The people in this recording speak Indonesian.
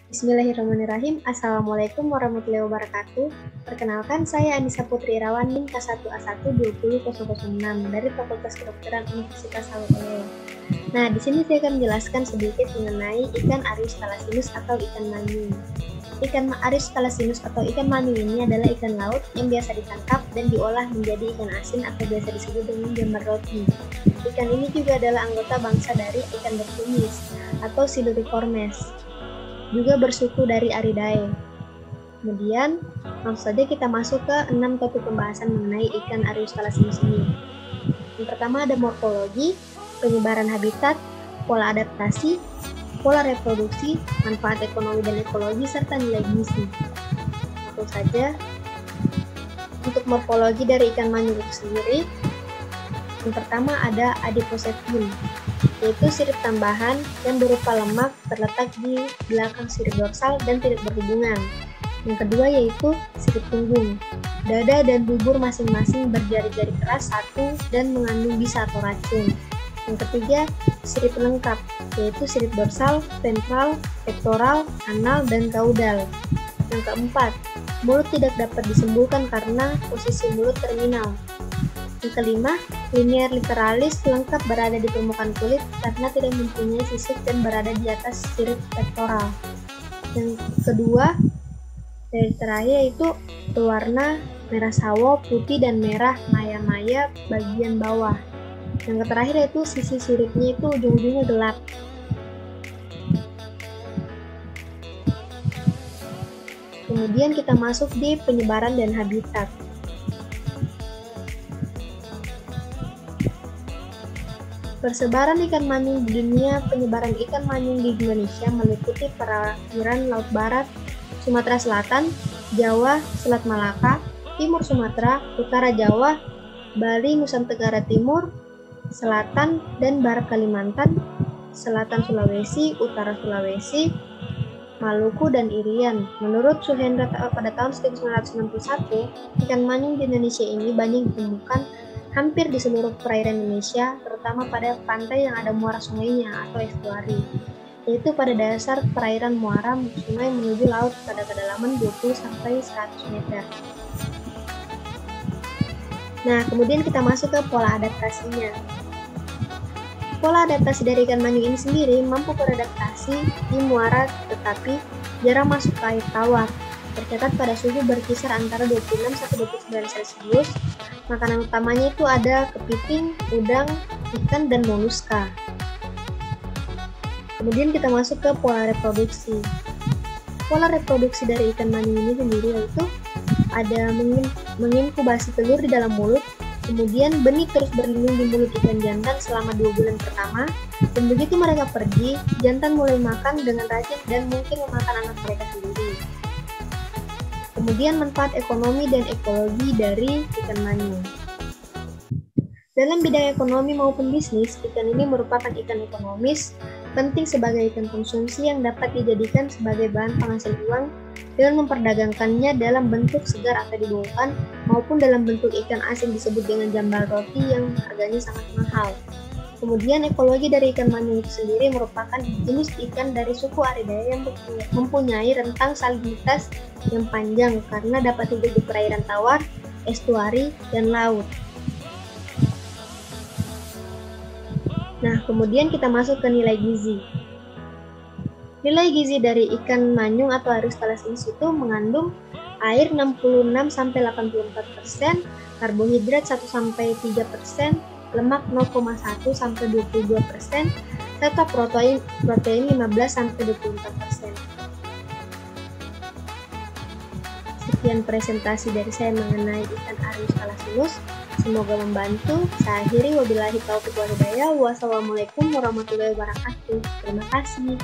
Bismillahirrahmanirrahim. Assalamualaikum warahmatullahi wabarakatuh. Perkenalkan, saya Anissa Putri Irawan, NIM K1A1 20006 dari Fakultas Kedokteran Universitas Haluoleo. Nah, di sini saya akan menjelaskan sedikit mengenai ikan Aries thalassinus atau ikan manyung. Ikan Aries thalassinus atau ikan manyung ini adalah ikan laut yang biasa ditangkap dan diolah menjadi ikan asin atau biasa disebut dengan jambar roti. Ikan ini juga adalah anggota bangsa dari ikan berkumis atau Siluriformes, juga bersuku dari Ariidae. Kemudian, langsung saja kita masuk ke 6 topik pembahasan mengenai ikan Aries thalassinus ini. Yang pertama ada morfologi, penyebaran habitat, pola adaptasi, pola reproduksi, manfaat ekonomi dan ekologi, serta nilai gizi. Langsung saja, untuk morfologi dari ikan manyung itu sendiri, yang pertama ada adiposetin, yaitu sirip tambahan yang berupa lemak terletak di belakang sirip dorsal dan tidak berhubungan. Yang kedua yaitu sirip punggung. Dada dan bubur masing-masing berjari-jari keras satu dan mengandung bisa atau racun. Yang ketiga, sirip lengkap, yaitu sirip dorsal, ventral, pektoral, anal, dan kaudal. Yang keempat, mulut tidak dapat disembuhkan karena posisi mulut terminal. Yang kelima, linear literalis lengkap berada di permukaan kulit karena tidak mempunyai sisik dan berada di atas sirip pektoral. Yang kedua, dari terakhir yaitu berwarna merah sawo, putih, dan merah maya-maya bagian bawah. Yang terakhir yaitu sisi siripnya itu ujung-ujungnya gelap. Kemudian kita masuk di penyebaran dan habitat. Persebaran ikan manyung di dunia. Penyebaran ikan manyung di Indonesia meliputi perairan Laut Barat, Sumatera Selatan, Jawa, Selat Malaka, Timur Sumatera, Utara Jawa, Bali, Nusa Tenggara Timur, Selatan dan Barat Kalimantan, Selatan Sulawesi, Utara Sulawesi, Maluku, dan Irian. Menurut Suhendra pada tahun 1961, ikan manyung di Indonesia ini banyak ditemukan hampir di seluruh perairan Indonesia, terutama pada pantai yang ada muara sungainya atau estuari, yaitu pada dasar perairan muara sungai menuju laut pada kedalaman 20-100 meter. Nah, kemudian kita masuk ke pola adaptasinya. Pola adaptasi dari ikan manyung ini sendiri mampu beradaptasi di muara tetapi jarang masuk ke air tawar. Tercatat pada suhu berkisar antara 26-29 Celcius. Makanan utamanya itu ada kepiting, udang, ikan, dan moluska. Kemudian kita masuk ke pola reproduksi. Pola reproduksi dari ikan manyung ini sendiri yaitu ada menginkubasi telur di dalam mulut, kemudian benih terus berlindung di mulut ikan jantan selama 2 bulan pertama, dan begitu mereka pergi, jantan mulai makan dengan rajin dan mungkin memakan anak mereka sendiri. Kemudian manfaat ekonomi dan ekologi dari ikan manyung. Dalam bidang ekonomi maupun bisnis, ikan ini merupakan ikan ekonomis penting sebagai ikan konsumsi yang dapat dijadikan sebagai bahan penghasil uang dengan memperdagangkannya dalam bentuk segar atau dibuangkan maupun dalam bentuk ikan asin disebut dengan jambar roti yang harganya sangat mahal. Kemudian ekologi dari ikan manyung itu sendiri merupakan jenis ikan dari suku Ariidae yang mempunyai rentang salinitas yang panjang karena dapat hidup di perairan tawar, estuari, dan laut. Nah, kemudian kita masuk ke nilai gizi. Nilai gizi dari ikan manyung atau Aries thalassinus itu mengandung air 66-84%, karbohidrat 1-3%, lemak 0,1-22%, serta protein 15-24%. Sekian presentasi dari saya mengenai ikan Aries thalassinus. Semoga membantu. Saya akhiri, wabillahi taufiq wal hidayah. Wassalamualaikum warahmatullahi wabarakatuh. Terima kasih.